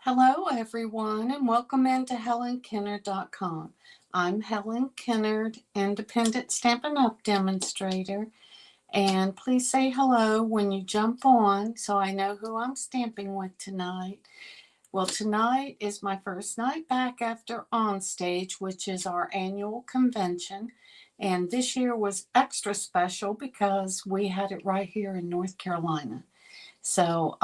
Hello, everyone, and welcome into HelenKennard.com. I'm Helen Kennard, independent Stampin' Up! Demonstrator, and please say hello when you jump on so I know who I'm stamping with tonight. Well, tonight is my first night back after Onstage, which is our annual convention, and this year was extra special because we had it right here in North Carolina. So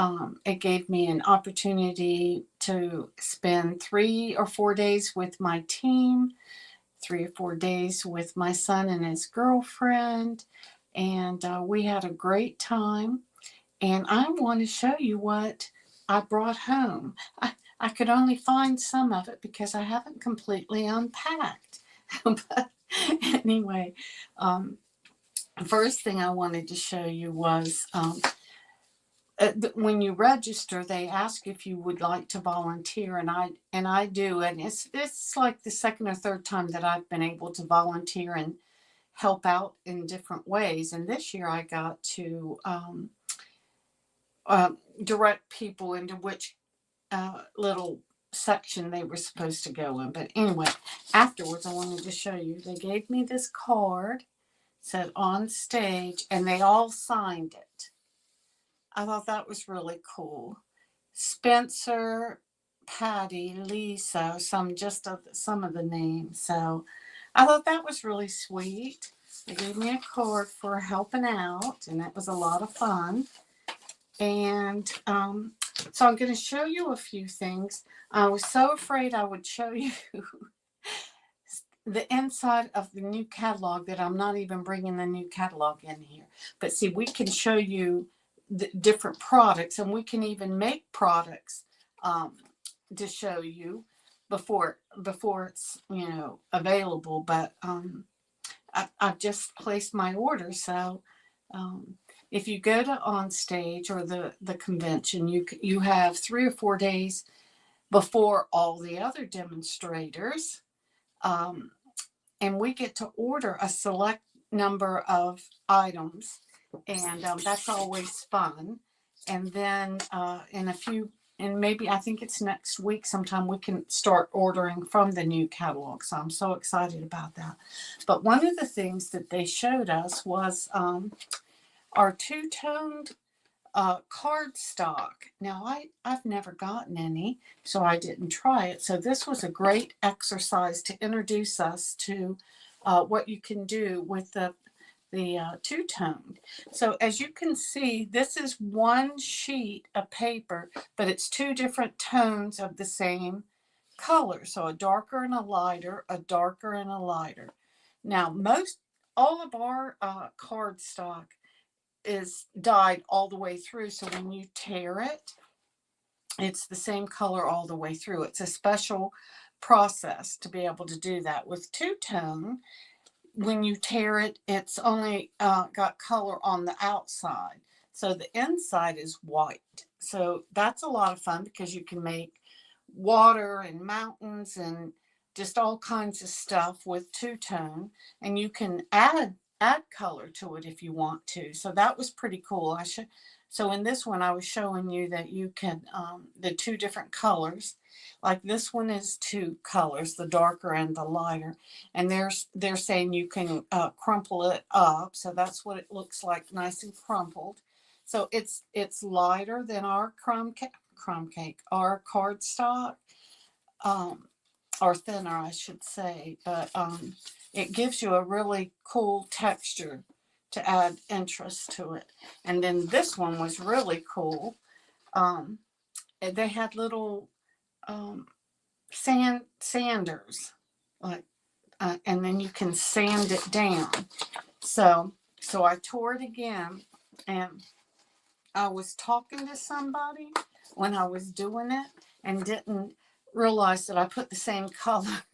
it gave me an opportunity to spend 3 or 4 days with my team, 3 or 4 days with my son and his girlfriend, and we had a great time. And I want to show you what I brought home. I could only find some of it because I haven't completely unpacked. But anyway, first thing I wanted to show you was when you register, they ask if you would like to volunteer, and I do, and it's like the second or third time that I've been able to volunteer and help out in different ways. And this year, I got to direct people into which little section they were supposed to go in. But anyway, afterwards, I wanted to show you. They gave me this card, said Onstage, and they all signed it. I thought that was really cool. Spencer, Patty, Lisa, some of the names. So I thought that was really sweet. They gave me a card for helping out, and that was a lot of fun. And so I'm going to show you a few things. I was so afraid I would show you the inside of the new catalog that I'm not even bringing the new catalog in here. But see, we can show you the different products, and we can even make products to show you before it's available. But I've just placed my order, so if you go to Onstage or the convention, you have 3 or 4 days before all the other demonstrators, and we get to order a select number of items, and that's always fun. And then maybe I think it's next week sometime, we can start ordering from the new catalog. So I'm so excited about that. But one of the things that they showed us was our two-toned cardstock. Now, I've never gotten any, so I didn't try it. So this was a great exercise to introduce us to what you can do with the two-toned. So as you can see, this is one sheet of paper, but it's two different tones of the same color. So a darker and a lighter, a darker and a lighter. Now, all of our cardstock is dyed all the way through. So when you tear it, it's the same color all the way through. It's a special process to be able to do that. With two-tone, when you tear it, it's only got color on the outside. So the inside is white. So that's a lot of fun because you can make water and mountains and just all kinds of stuff with two-tone. And you can add color to it if you want to. So that was pretty cool. So in this one, I was showing you that you can, the two different colors. Like this one is two colors, the darker and the lighter. And they're saying you can crumple it up. So that's what it looks like, nice and crumpled. So it's lighter than our our cardstock, or thinner, I should say. But it gives you a really cool texture to add interest to it. And then this one was really cool. They had little sanders, like, and then you can sand it down. So I tore it again, and I was talking to somebody when I was doing it and didn't realize that I put the same color.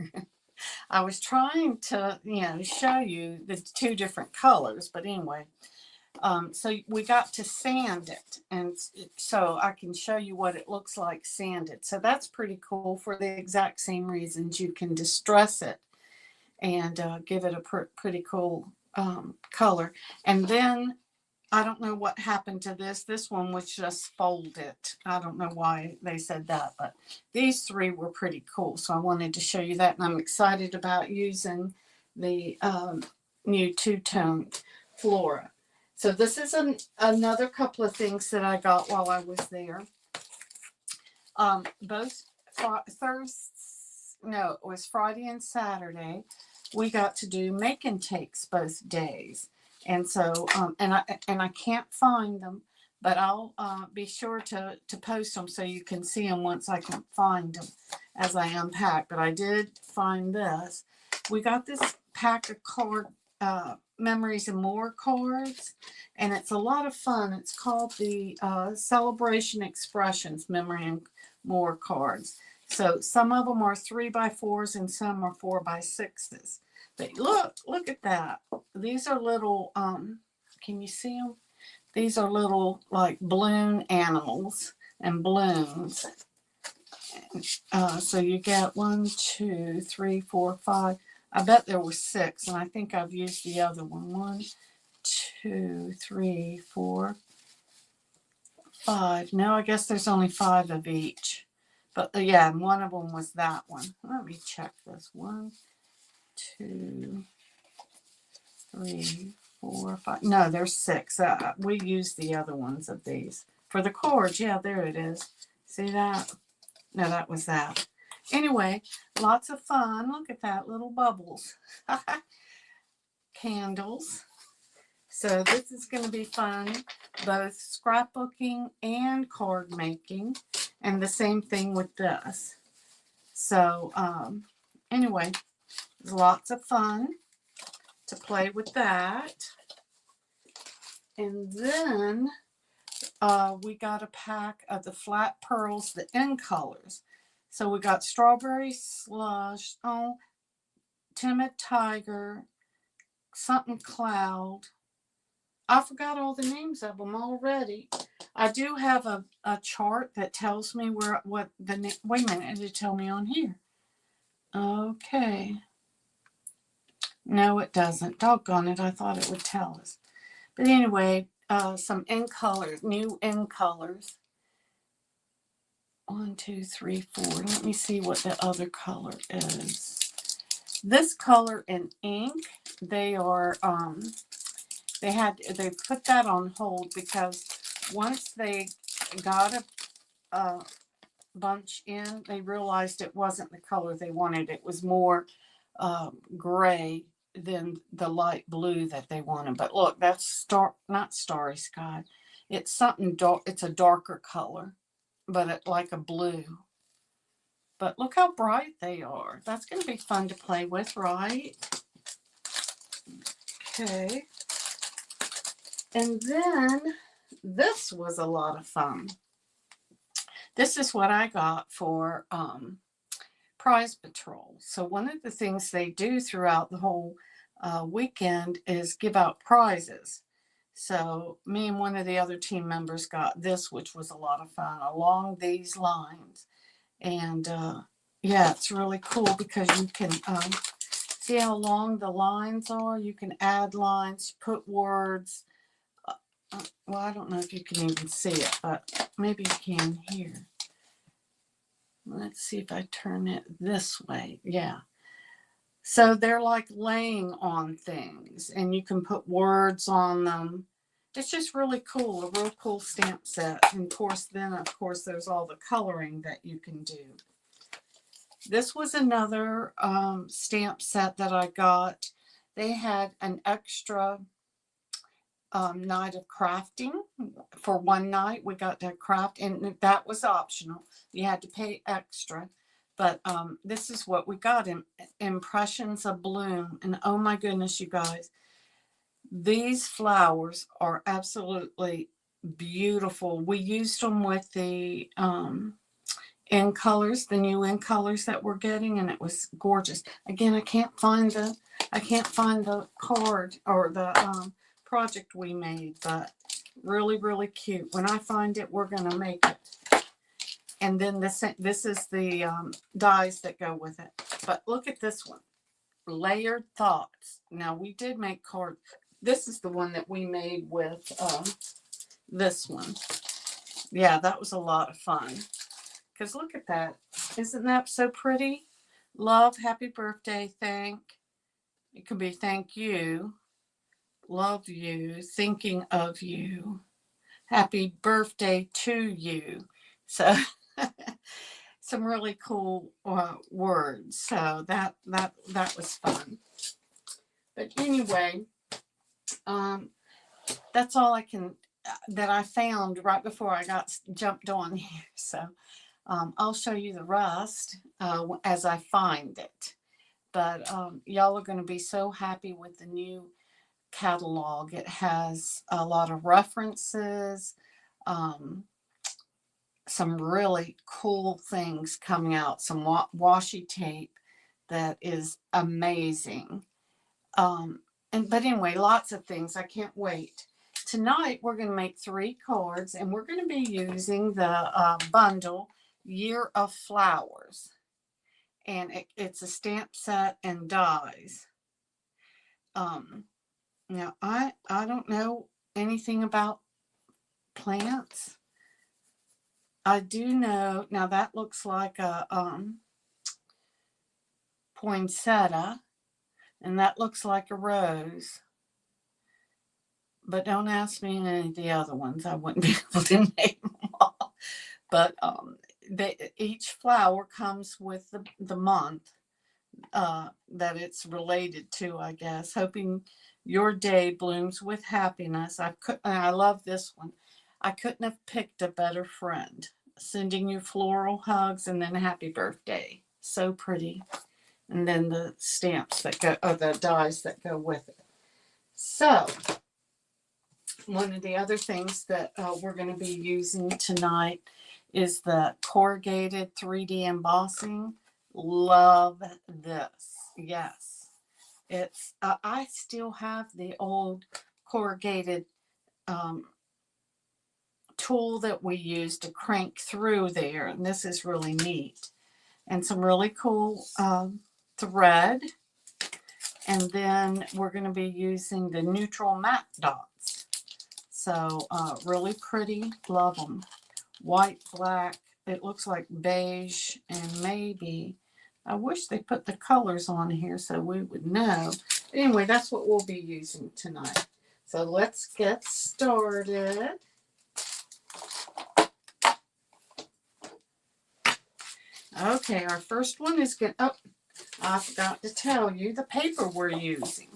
I was trying to, show you the two different colors, but anyway, so we got to sand it, and so I can show you what it looks like sanded. So that's pretty cool for the exact same reasons. You can distress it and give it a pretty cool color. And then I don't know what happened to this. This one was just folded. I don't know why they said that, but these three were pretty cool. So I wanted to show you that. And I'm excited about using the new two-tone Flora. So this is another couple of things that I got while I was there. Both it was Friday and Saturday. We got to do make and takes both days. And so, and I can't find them, but I'll be sure to post them so you can see them once I can find them as I unpack. But I did find this. We got this pack of card memories and more cards, and it's a lot of fun. It's called the Celebration Expressions Memory and More cards. So some of them are 3x4s and some are 4x6s. But look at that. These are little, can you see them? These are little like balloon animals and balloons. So you get 1, 2, 3, 4, 5. I bet there were 6, and I think I've used the other one. 1, 2, 3, 4, 5. No, I guess there's only 5 of each. But yeah, and one of them was that one. Let me check this. 1, 2, 3, 4, 5. No, there's 6. We used the other ones of these. For the cords, yeah, there it is. See that? No, that was that. Anyway, lots of fun. Look at that, little bubbles. Candles. So this is going to be fun, both scrapbooking and card making. And the same thing with this. So anyway, lots of fun to play with that. And then we got a pack of the Flat Pearls, the in colors. So we got Strawberry Slush, Timid Tiger, something Cloud. I forgot all the names of them already. I do have a chart that tells me what the wait a minute, it'll tell me on here. Okay. No, it doesn't. Doggone it, I thought it would tell us. But anyway, some in colors, new in colors. 1, 2, 3, 4. Let me see what the other color is. This color in ink, they are they put that on hold because once they got a bunch in, they realized it wasn't the color they wanted. It was more gray than the light blue that they wanted. But look, that's not Starry Sky. It's something dark. It's a darker color, but like a blue. But look how bright they are. That's going to be fun to play with, right? Okay. And then this was a lot of fun. This is what I got for Prize Patrol. So one of the things they do throughout the whole weekend is give out prizes. So me and one of the other team members got this, which was a lot of fun, along these lines. And yeah, it's really cool because you can see how long the lines are. You can add lines, put words. Well, I don't know if you can even see it, but maybe you can here. Let's see if I turn it this way. Yeah. So they're like laying on things, and you can put words on them. It's just really cool, a real cool stamp set. And of course, there's all the coloring that you can do. This was another stamp set that I got. They had an extra night of crafting. For one night we got to craft, and that was optional. You had to pay extra, but this is what we got, Impressions of Bloom. And oh my goodness, you guys, these flowers are absolutely beautiful. We used them with the in colors, the new in colors that we're getting, and it was gorgeous. Again, I can't find the card or the project we made, but really, really cute. When I find it, we're going to make it. And then this is the dies that go with it. But look at this one, Layered Thoughts. Now, we did make This is the one that we made with this one. Yeah, that was a lot of fun. Because look at that. Isn't that so pretty? Love, happy birthday, thank. It could be thank you, love you, thinking of you, happy birthday to you. So some really cool words. So that was fun. But anyway, that's all I can that I found right before I got jumped on here. So I'll show you the rest as I find it. But y'all are going to be so happy with the new catalog. It has a lot of references, um, some really cool things coming out, some washi tape that is amazing. But anyway, lots of things. I can't wait. Tonight we're going to make 3 cards, and we're going to be using the bundle Year of Flowers, and it's a stamp set and dies. Now I don't know anything about plants. I do know now that looks like a poinsettia, and that looks like a rose. But don't ask me any of the other ones. I wouldn't be able to name them all. But each flower comes with the month that it's related to, I guess. Hoping your day blooms with happiness. I love this one. I couldn't have picked a better friend. Sending you floral hugs and then happy birthday. So pretty. And then the stamps that go, or the dies that go with it. So, one of the other things that we're going to be using tonight is the corrugated 3D embossing. Love this. Yes. It's I still have the old corrugated tool that we use to crank through there, and this is really neat. And some really cool thread. And then we're going to be using the neutral matte dots. So really pretty. Love them. White, black. It looks like beige, and maybe I wish they put the colors on here so we would know. Anyway, that's what we'll be using tonight. So let's get started. Okay, our first one is good. Oh, I forgot to tell you the paper we're using.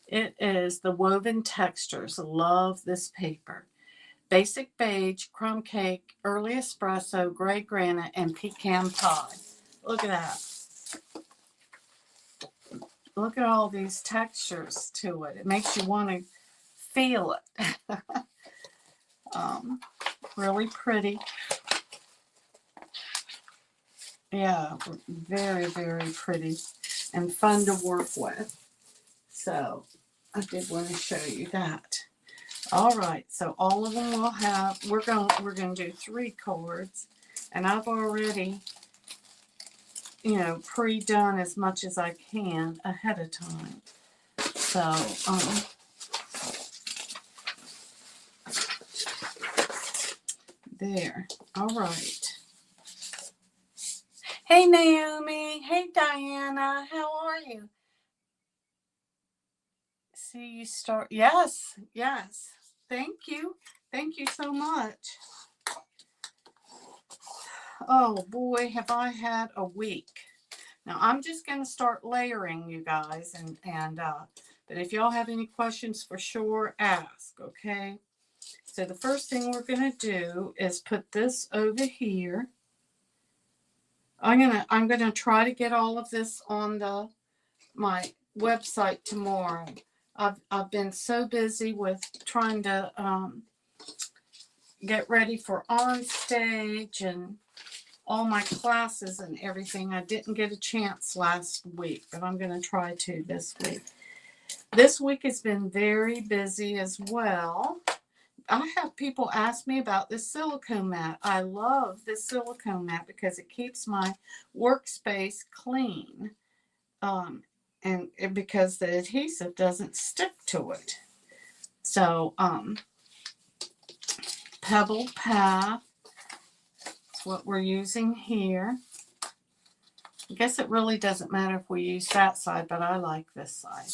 It is the Woven Textures. Love this paper. Basic beige, crumb cake, early espresso, gray granite, and pecan pie. Look at that. Look at all these textures to it. It makes you want to feel it. Really pretty. Yeah, very, very pretty and fun to work with. So I did want to show you that. All right, so all of them will have, we're going to do 3 cards, and I've already, pre-done as much as I can ahead of time. So, there. All right. Hey, Naomi. Hey, Diana. How are you? See you start. Yes, yes. Thank you. Thank you so much. Oh, boy, have I had a week. Now, I'm just going to start layering, you guys. But if y'all have any questions, for sure, ask, okay? So the first thing we're going to do is put this over here. I'm gonna try to get all of this on my website tomorrow. I've been so busy with trying to get ready for Onstage and all my classes and everything. I didn't get a chance last week, but I'm going to try to this week. This week has been very busy as well. I have people ask me about this silicone mat. I love this silicone mat because it keeps my workspace clean. and because the adhesive doesn't stick to it. So Pebble Path is what we're using here. I guess it really doesn't matter if we use that side, but I like this side.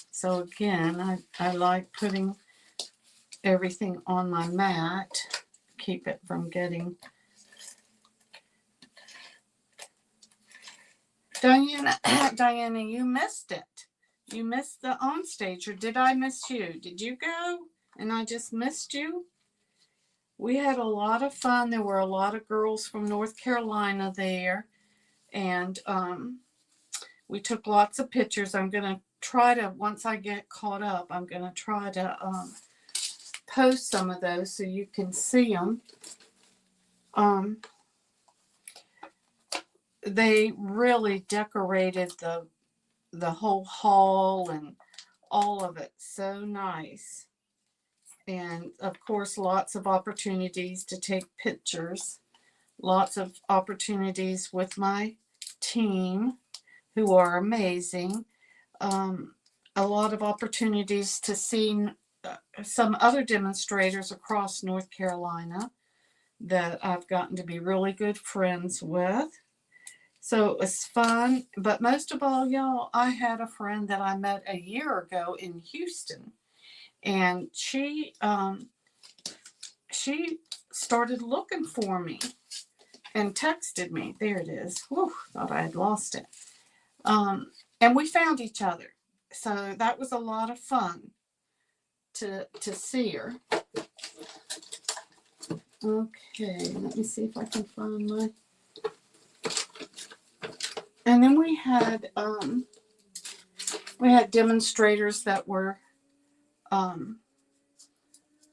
So again, I like putting everything on my mat, keep it from getting... Diana, you missed it. You missed the Onstage, or did I miss you? Did you go and I just missed you? We had a lot of fun. There were a lot of girls from North Carolina there, and we took lots of pictures. I'm going to try to, once I get caught up, I'm going to try to post some of those so you can see them. They really decorated the whole hall and all of it so nice. And of course, lots of opportunities to take pictures, lots of opportunities with my team, who are amazing. A lot of opportunities to see some other demonstrators across North Carolina that I've gotten to be really good friends with. So it was fun. But most of all, y'all, I had a friend that I met a year ago in Houston. And she started looking for me and texted me. There it is. Whew, thought I had lost it. And we found each other. So that was a lot of fun to see her. Okay, let me see if I can find my... And then we had demonstrators that were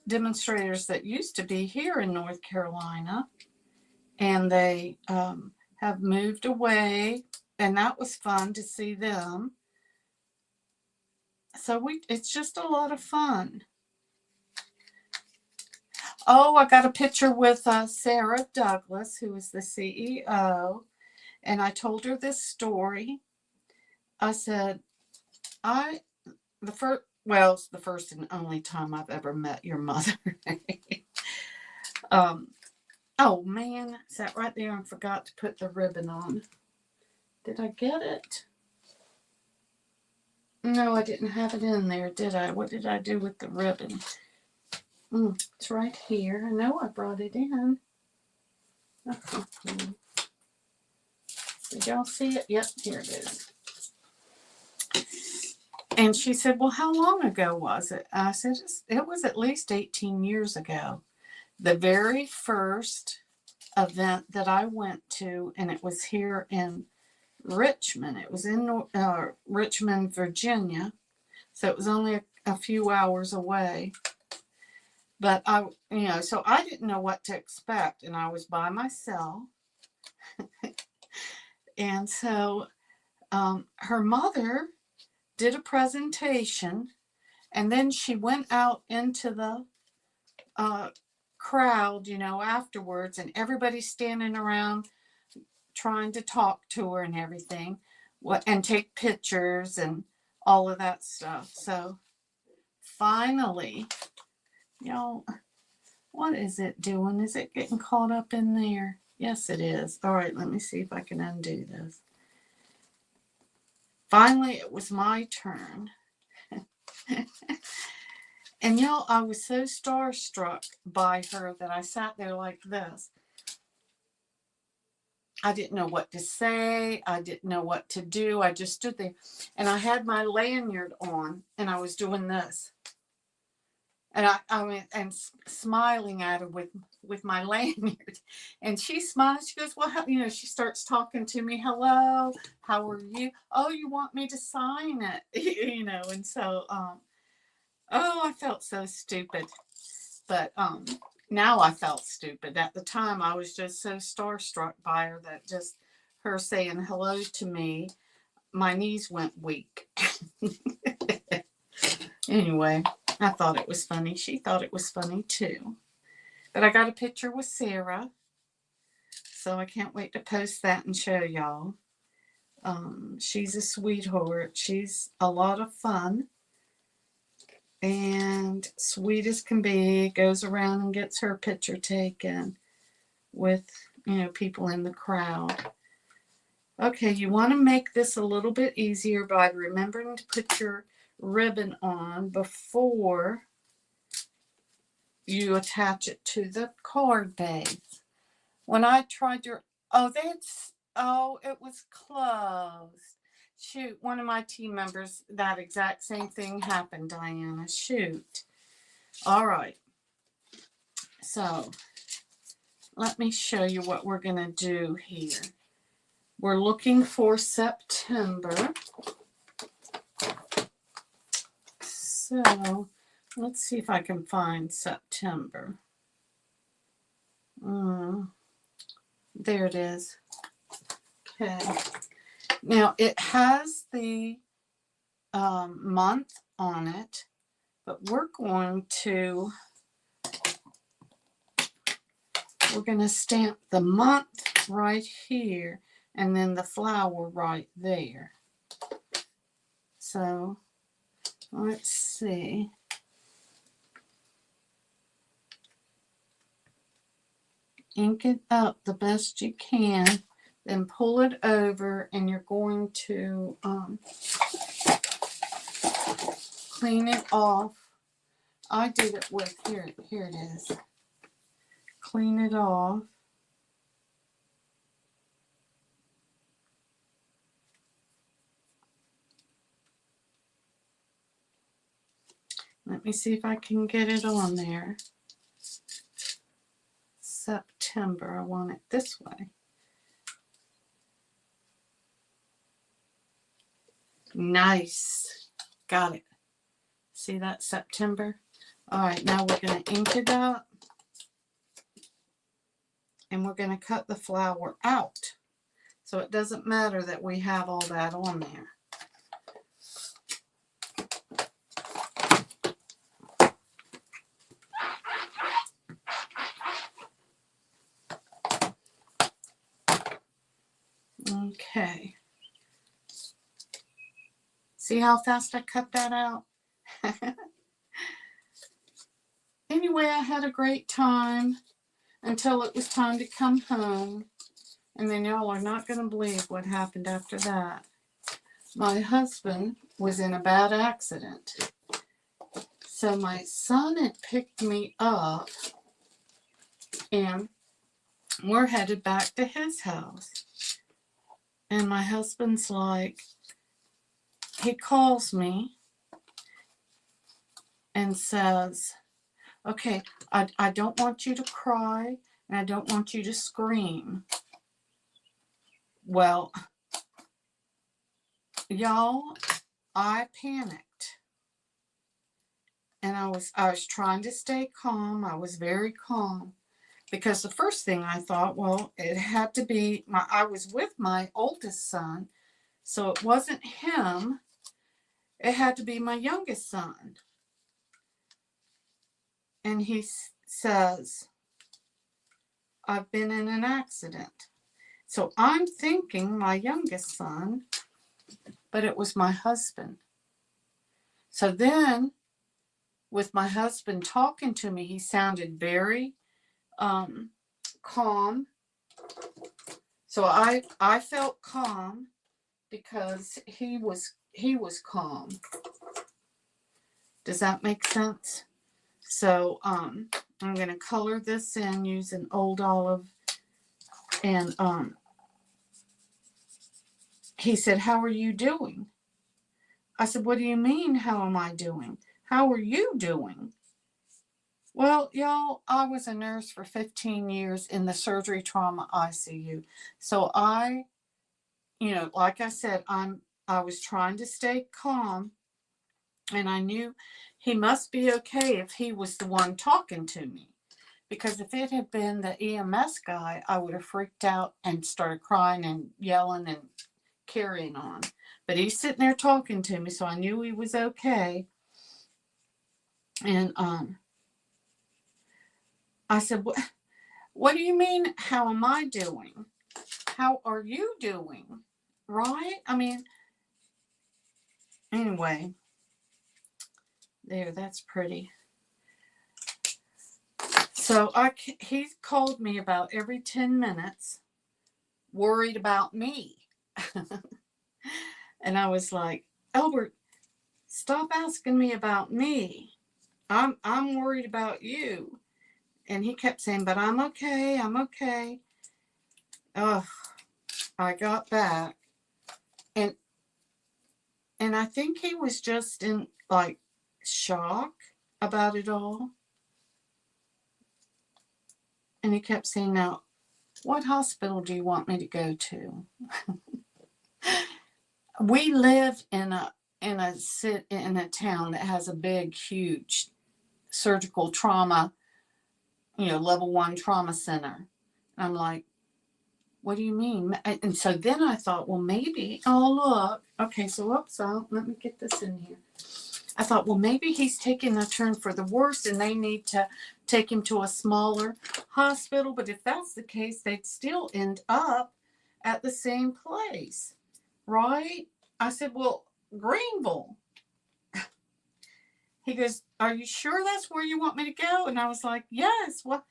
demonstrators that used to be here in North Carolina, and they have moved away, and that was fun to see them. So it's just a lot of fun. Oh, I got a picture with Sarah Douglas, who is the CEO, and I told her this story. I said, it's the first and only time I've ever met your mother. Oh man, sat right there and forgot to put the ribbon on. Did I get it? No, I didn't have it in there, did I? What did I do with the ribbon? It's right here. I know I brought it in. Did y'all see it? Yep, here it is. And she said, well, how long ago was it? I said, it was at least 18 years ago. The very first event that I went to, and it was here in Richmond. It was in Richmond, Virginia. So it was only a few hours away. But so I didn't know what to expect, and I was by myself. And so her mother did a presentation, and then she went out into the crowd, afterwards, and everybody's standing around trying to talk to her and everything, and take pictures and all of that stuff. So finally, what is it doing? Is it getting caught up in there? Yes, it is. All right, let me see if I can undo this. Finally, it was my turn. And I was so starstruck by her that I sat there like this. I didn't know what to say. I didn't know what to do. I just stood there. And I had my lanyard on, and I was doing this. And I went and smiling at her with my lanyard. And she smiled. She goes, well, she starts talking to me. Hello, how are you? Oh, you want me to sign it? And so, I felt so stupid. But now I felt stupid. At the time, I was just so starstruck by her that just her saying hello to me, my knees went weak. Anyway, I thought it was funny. She thought it was funny too. But I got a picture with Sarah, so I can't wait to post that and show y'all. She's a sweetheart. She's a lot of fun and sweet as can be. Goes around and gets her picture taken with, people in the crowd. Okay, you want to make this a little bit easier by remembering to put your ribbon on before you attach it to the card base. When I tried it was closed. Shoot, one of my team members, that exact same thing happened, Diana. Shoot. All right. So, let me show you what we're going to do here. We're looking for September. So, let's see if I can find September. There it is. Okay. Now, it has the month on it, but we're going to stamp the month right here and then the flower right there. So, let's see. Ink it up the best you can, then pull it over, and you're going to clean it off. I did it with, here it is. Clean it off. Let me see if I can get it on there. September, I want it this way. Nice. Got it. See that, September? All right, now we're going to ink it up. And we're going to cut the flower out. So it doesn't matter that we have all that on there. Okay. See how fast I cut that out? Anyway, I had a great time until it was time to come home. And then y'all are not going to believe what happened after that. My husband was in a bad accident. So my son had picked me up and we're headed back to his house. And my husband's like, he calls me and says, okay, I don't want you to cry and I don't want you to scream. Well, y'all, I panicked. And I was trying to stay calm. I was very calm. Because the first thing I thought, well, it had to be, I was with my oldest son, so it wasn't him. It had to be my youngest son. And he says, I've been in an accident. So I'm thinking my youngest son, but it was my husband. So then, with my husband talking to me, he sounded very calm. So I felt calm because he was calm. Does that make sense? So I'm going to color this in using Old Olive. And he said, how are you doing? I said, what do you mean, how am I doing? How are you doing? Well, y'all, I was a nurse for 15 years in the surgery trauma ICU. So I, like I said, I was trying to stay calm, and I knew he must be okay if he was the one talking to me. Because if it had been the EMS guy, I would have freaked out and started crying and yelling and carrying on. But he's sitting there talking to me, so I knew he was okay. And I said, what do you mean, how am I doing? How are you doing? right? I mean, anyway, there, that's pretty. So he called me about every 10 minutes, worried about me. And I was like, Albert, stop asking me about me. I'm worried about you. And he kept saying, but I'm okay, I'm okay. Ugh, I got back. And and I think he was just in like shock about it all. And he kept saying, now, what hospital do you want me to go to? We live in a town that has a big, huge surgical trauma, level 1 trauma center. I'm like, what do you mean? And so then I thought, well, maybe, oh, look. Okay, so let me get this in here. I thought, well, maybe he's taking a turn for the worse and they need to take him to a smaller hospital. But if that's the case, they'd still end up at the same place, right? I said, well, Greenville. He goes, are you sure that's where you want me to go? And I was like, yes. What?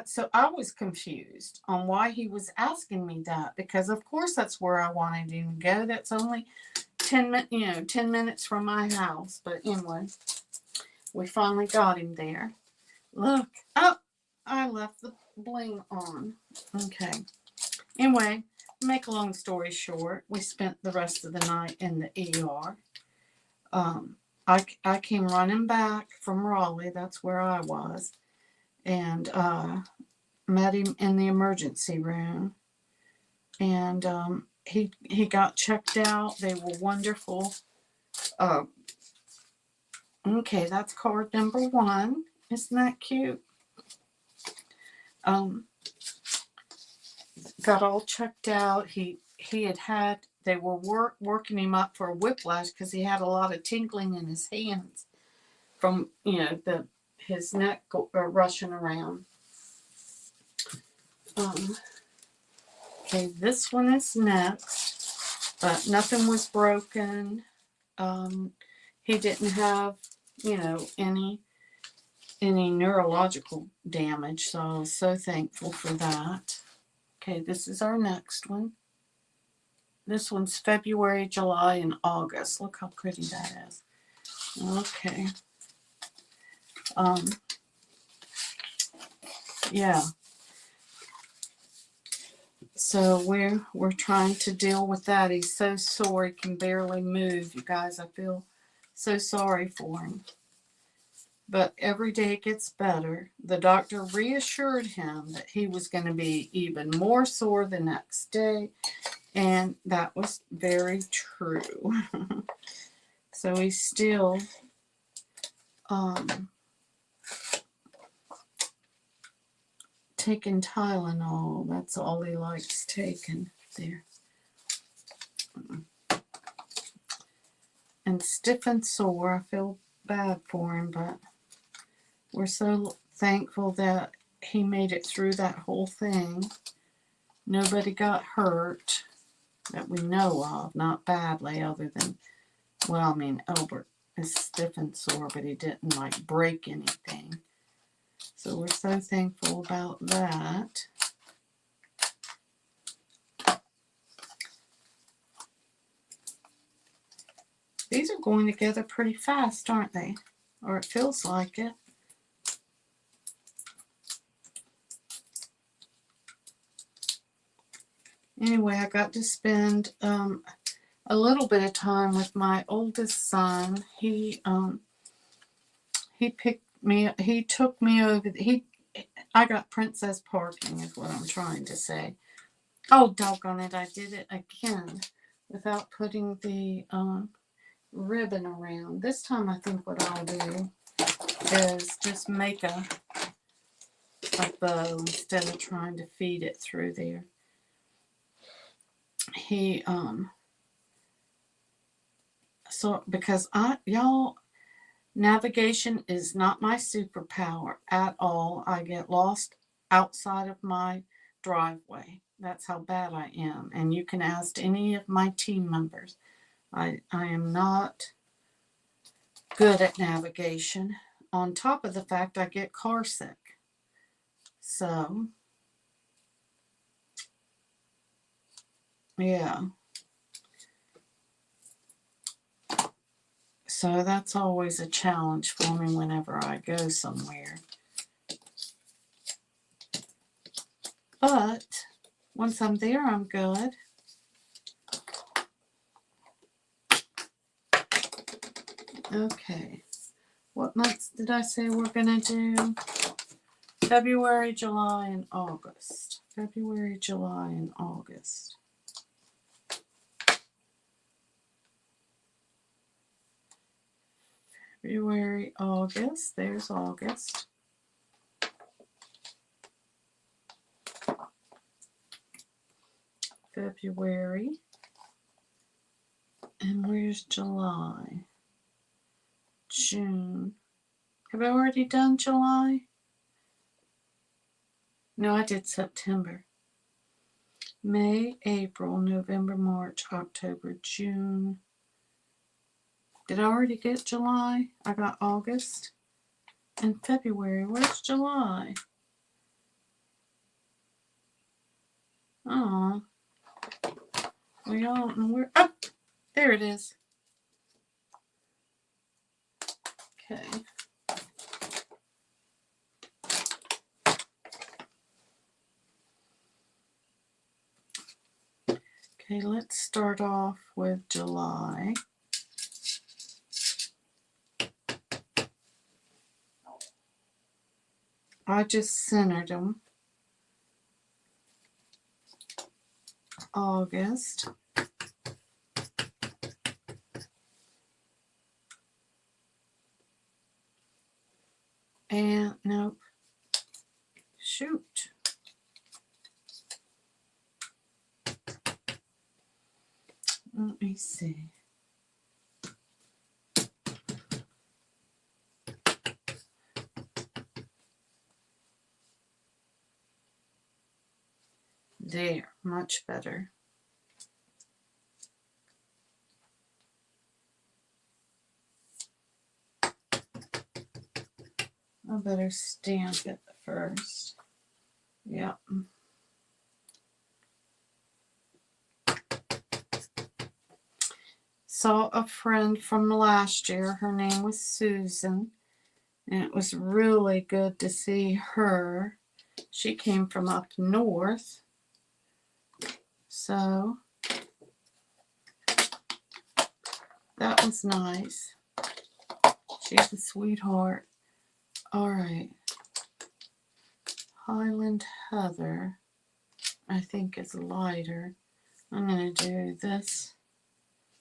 So I was confused on why he was asking me that, because of course that's where I wanted him to go. That's only 10 minutes from my house. But anyway, we finally got him there. Look, oh, I left the bling on. Okay. Anyway, make a long story short, we spent the rest of the night in the ER. I came running back from Raleigh. That's where I was. And met him in the emergency room. And he got checked out. They were wonderful. Okay, that's card number 1. Isn't that cute? Got all checked out. They were working him up for a whiplash because he had a lot of tingling in his hands from his neck rushing around. Okay, this one is next, but nothing was broken. He didn't have any neurological damage, so I was so thankful for that. Okay, this is our next one. This one's February, July, and August. Look how pretty that is. Okay. Yeah. So we're trying to deal with that. He's so sore he can barely move. You guys, I feel so sorry for him. But every day it gets better. The doctor reassured him that he was going to be even more sore the next day. And that was very true. So he's still taking Tylenol. That's all he likes taking there. And stiff and sore. I feel bad for him, but we're so thankful that he made it through that whole thing. Nobody got hurt that we know of, not badly, other than, well, I mean, Albert is stiff and sore, but he didn't break anything. So we're so thankful about that. These are going together pretty fast, aren't they? Or it feels like it. Anyway, I got to spend a little bit of time with my oldest son. He took me over. I got princess parking is what I'm trying to say. Oh, doggone it, I did it again without putting the ribbon around. This time I think what I'll do is just make a bow instead of trying to feed it through there. So because y'all, navigation is not my superpower at all. I get lost outside of my driveway. That's how bad I am. And you can ask any of my team members. I am not good at navigation. On top of the fact I get car sick. So, yeah. So that's always a challenge for me whenever I go somewhere. But once I'm there, I'm good. Okay. What months did I say we're going to do? February, July, and August. February, July, and August. February, August. There's August. February. And where's July? June. Have I already done July? No, I did September. May, April, November, March, October, June. Did I already get July? I got August and February. Where's July? Oh, we don't know where. Oh, there it is. Okay. Okay, let's start off with July. I just centered them. August. And nope. Shoot. Let me see. There, much better. I better stamp it first. Yep. Saw a friend from last year. Her name was Susan. And it was really good to see her. She came from up north. So that was nice. She's a sweetheart. All right. Highland Heather, I think is lighter. I'm going to do this.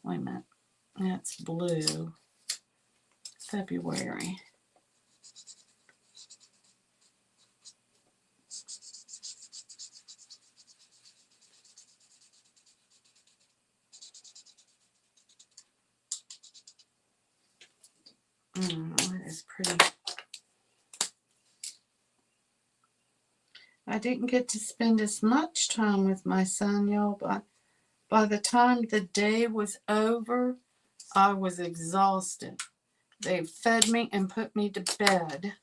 Wait a minute. That's blue. February. That is pretty. I didn't get to spend as much time with my son, y'all, but by the time the day was over, I was exhausted. They fed me and put me to bed,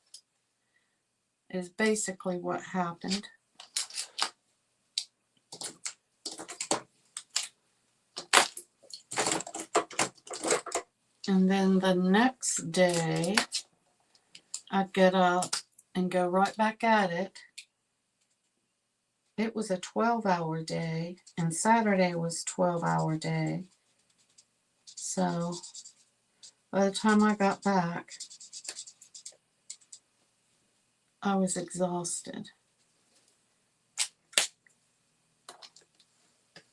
is basically what happened. And then the next day, I'd get up and go right back at it. It was a 12-hour day, and Saturday was a 12-hour day. So by the time I got back, I was exhausted.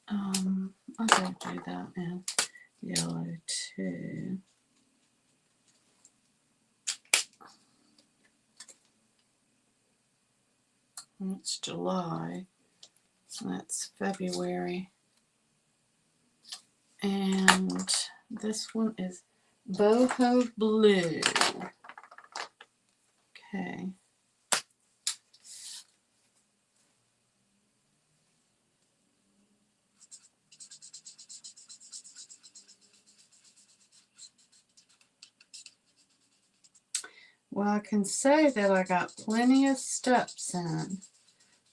I'll go do that in yellow too. It's July. That's February. And this one is boho blue. Okay. Well, I can say that I got plenty of steps in.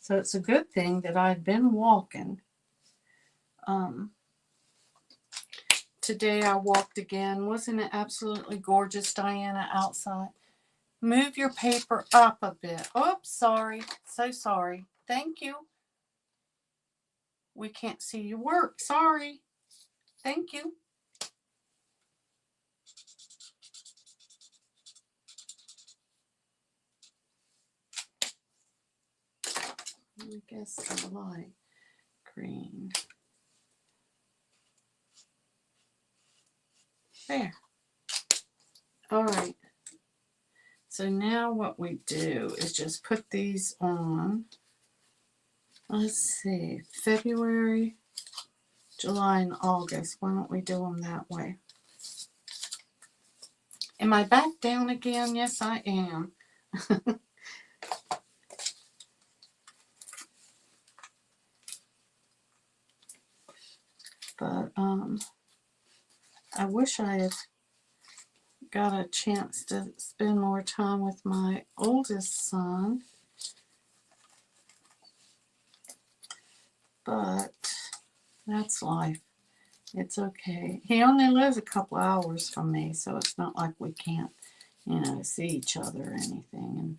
So it's a good thing that I'd been walking. Today I walked again. Wasn't it absolutely gorgeous, Diana, outside? Move your paper up a bit. Oops, sorry. So sorry. Thank you. We can't see your work. Sorry. Thank you. I guess the light green. There. All right. So now what we do is just put these on. Let's see. February, July, and August. Why don't we do them that way? Am I back down again? Yes, I am. But I wish I had got a chance to spend more time with my oldest son. But that's life. It's okay. He only lives a couple hours from me, so it's not like we can't, see each other or anything. And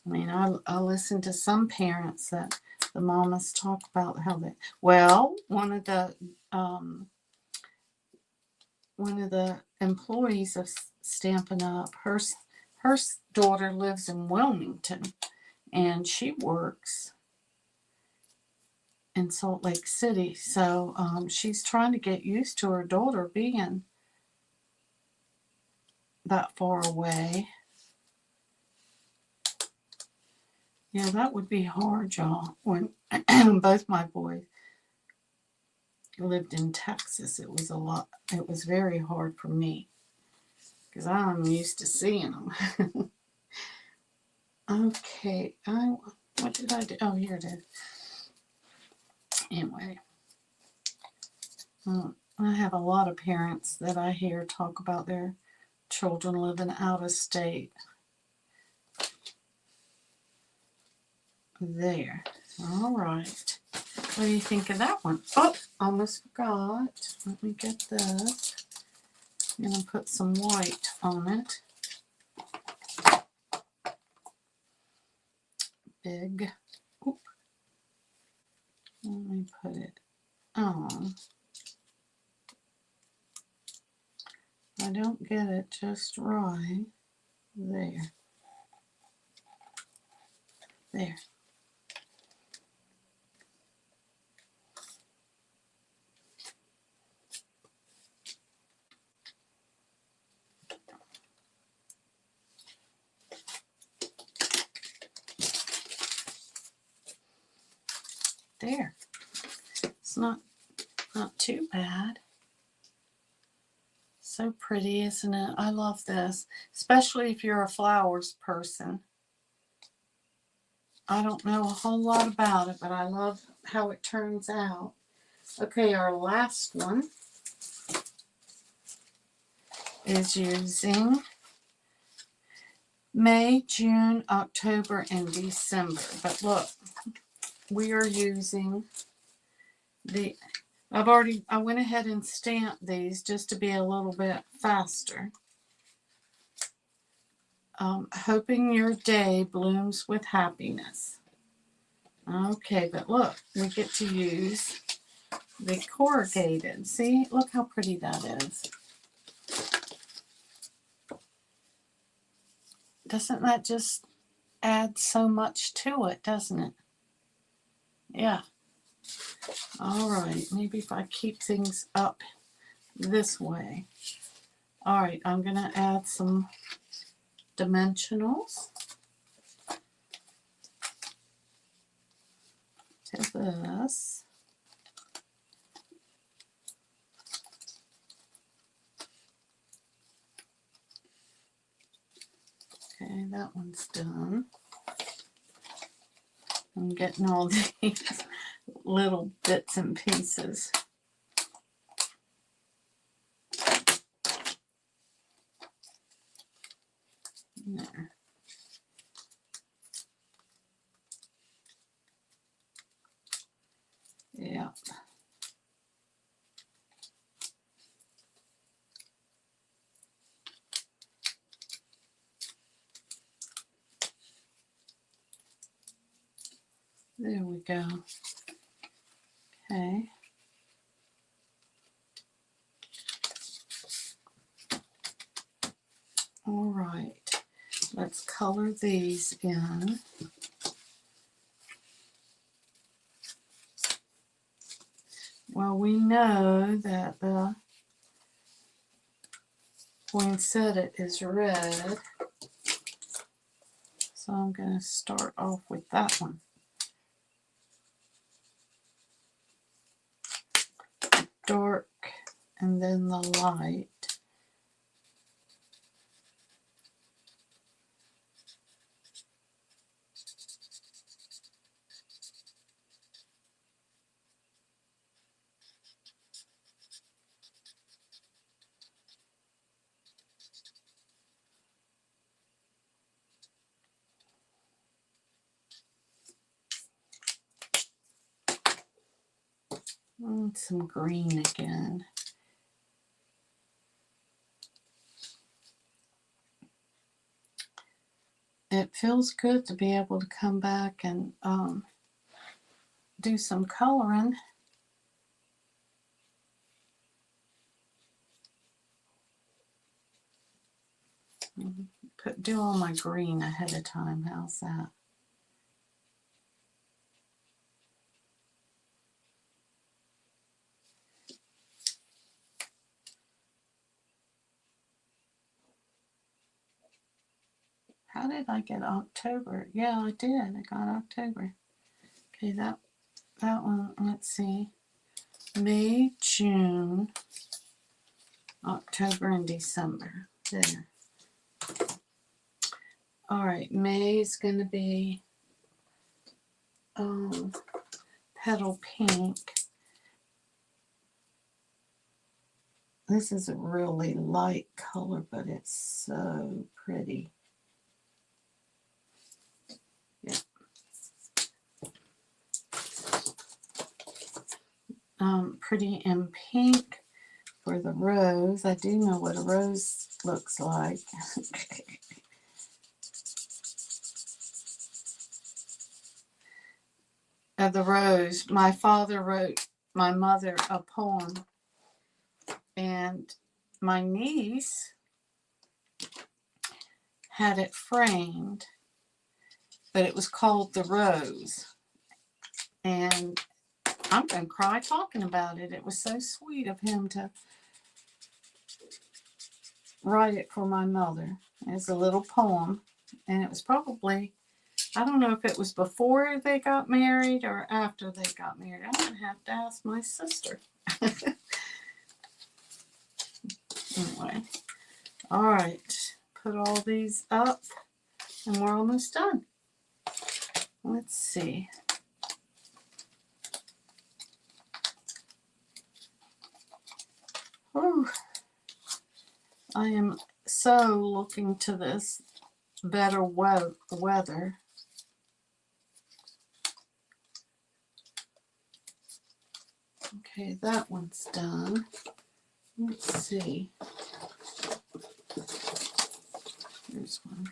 I mean, I listen to some parents that the mamas talk about how they. Well, one of the employees of Stampin' Up, her daughter lives in Wilmington, and she works in Salt Lake City. So she's trying to get used to her daughter being that far away. Yeah, that would be hard, y'all. When both my boys lived in Texas, it was a lot. It was very hard for me because I'm used to seeing them. Okay, what did I do? Oh, here it is. Anyway, I have a lot of parents that I hear talk about their children living out of state. There. All right. What do you think of that one? Oh, almost forgot. Let me get this. I'm going to put some white on it. Big. Oop. Let me put it on. I don't get it just right. There. There. There. It's not too bad. So pretty, isn't it? I love this, especially if you're a flowers person. I don't know a whole lot about it, but I love how it turns out. Okay, our last one is using May, June, October, and December. But look, we are using I went ahead and stamped these just to be a little bit faster. Hoping your day blooms with happiness. Okay, but look, we get to use the corrugated. See, look how pretty that is. Doesn't that just add so much to it, doesn't it? Yeah. All right, maybe if I keep things up this way. All right, I'm going to add some dimensionals to this. Okay, that one's done. I'm getting all these little bits and pieces. There. Yeah. There we go. Okay. All right. Let's color these in. Well, we know that the poinsettia is red, so I'm going to start off with that one. Dark and then the light. And some green again. It feels good to be able to come back and do some coloring. Do all my green ahead of time. How's that? How did I get October? Yeah, I did. I got October. Okay, that one, let's see. May, June, October, and December. There. All right, May is going to be petal pink. This is a really light color, but it's so pretty. Yeah. Pretty in pink for the rose. I do know what a rose looks like. The rose. My father wrote my mother a poem, and my niece had it framed, but it was called The Rose. And I'm going to cry talking about it. It was so sweet of him to write it for my mother. It's a little poem, and it was probably, I don't know if it was before they got married or after they got married. I'm going to have to ask my sister. Anyway, all right. Put all these up, and we're almost done. Let's see. Whew. I am so looking to this better weather. Okay, that one's done. Let's see. Here's one.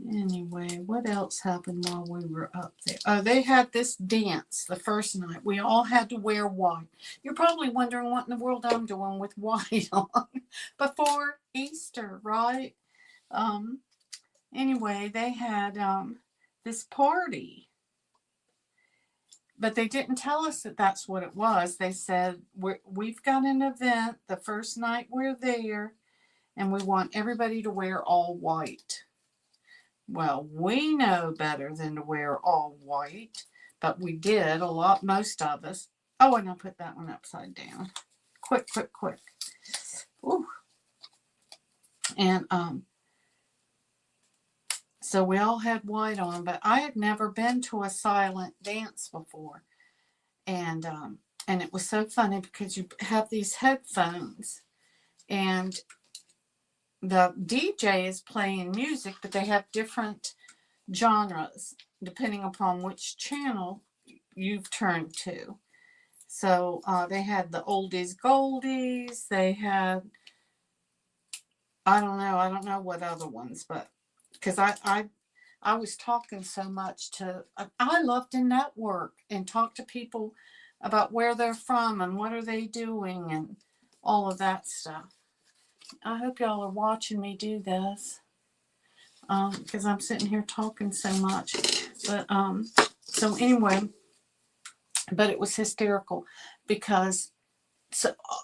Anyway, what else happened while we were up there? Oh, they had this dance the first night. We all had to wear white. You're probably wondering what in the world I'm doing with white on before Easter, right? Anyway, they had this party, but they didn't tell us that that's what it was. They said, we've got an event the first night we're there, and we want everybody to wear all white. Well, we know better than to wear all white, but we did, most of us. Oh, and I put that one upside down. Quick, quick, quick. Ooh. And so we all had white on, but I had never been to a silent dance before. And it was so funny because you have these headphones and the DJ is playing music, but they have different genres depending upon which channel you've turned to. So they had the oldies goldies, they had, I don't know what other ones, but because I was talking so much I love to network and talk to people about where they're from and what are they doing and all of that stuff. I hope y'all are watching me do this because I'm sitting here talking so much. But so anyway, but it was hysterical because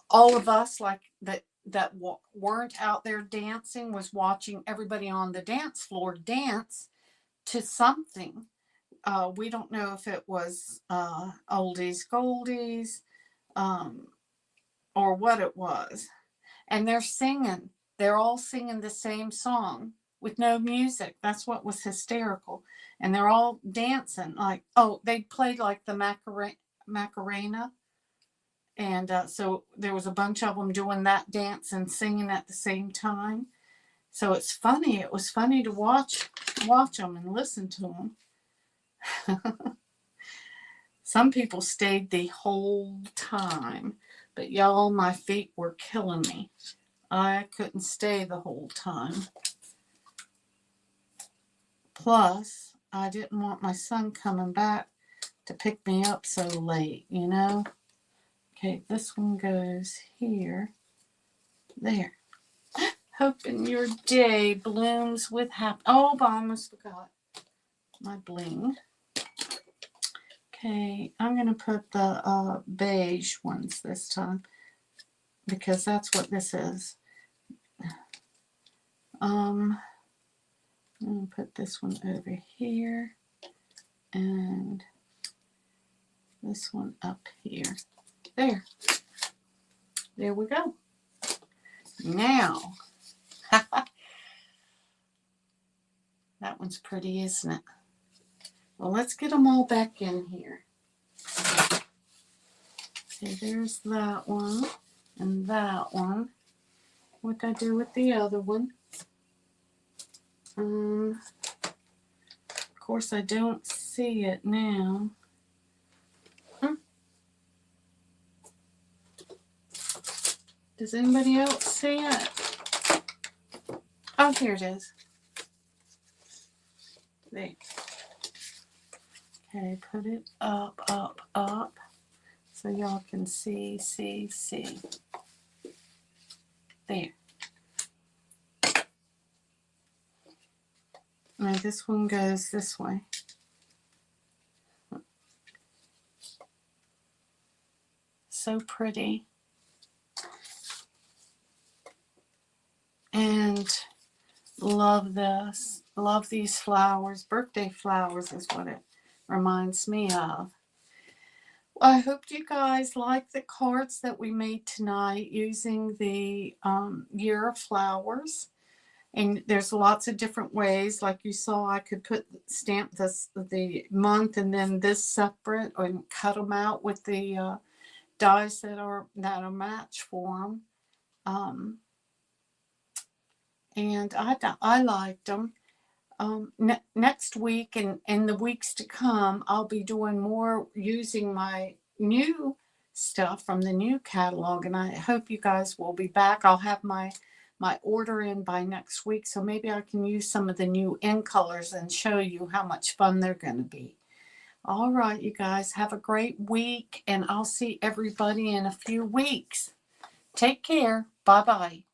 all of us like that weren't out there dancing was watching everybody on the dance floor dance to something. We don't know if it was oldies goldies or what it was. And they're singing. They're all singing the same song with no music. That's what was hysterical. And they're all dancing like, they played like the Macarena. And so there was a bunch of them doing that dance and singing at the same time. So it's funny. It was funny to watch them and listen to them. Some people stayed the whole time, but y'all, my feet were killing me. I couldn't stay the whole time. Plus, I didn't want my son coming back to pick me up so late, you know. Okay, this one goes here. There. Hoping your day blooms with happy. Oh, I almost forgot my bling. Okay, I'm going to put the beige ones this time because that's what this is. I'm going to put this one over here and this one up here. There we go. Now, that one's pretty, isn't it? Well, let's get them all back in here. Okay, there's that one and that one. What did I do with the other one? Of course, I don't see it now. Does anybody else see it? Oh, here it is. There. Okay, put it up, so y'all can see. There. Now this one goes this way. So pretty. And love this. Love these flowers. Birthday flowers is what it reminds me of. Well, I hope you guys like the cards that we made tonight using the Year of Flowers. And there's lots of different ways. Like you saw, I could stamp the month and then this separate and cut them out with the dies that are match for them. And I liked them. Next week and in the weeks to come, I'll be doing more using my new stuff from the new catalog, and I hope you guys will be back. I'll have my order in by next week, so maybe I can use some of the new in colors and show you how much fun they're going to be. All right, you guys, have a great week, and I'll see everybody in a few weeks. Take care. Bye-bye.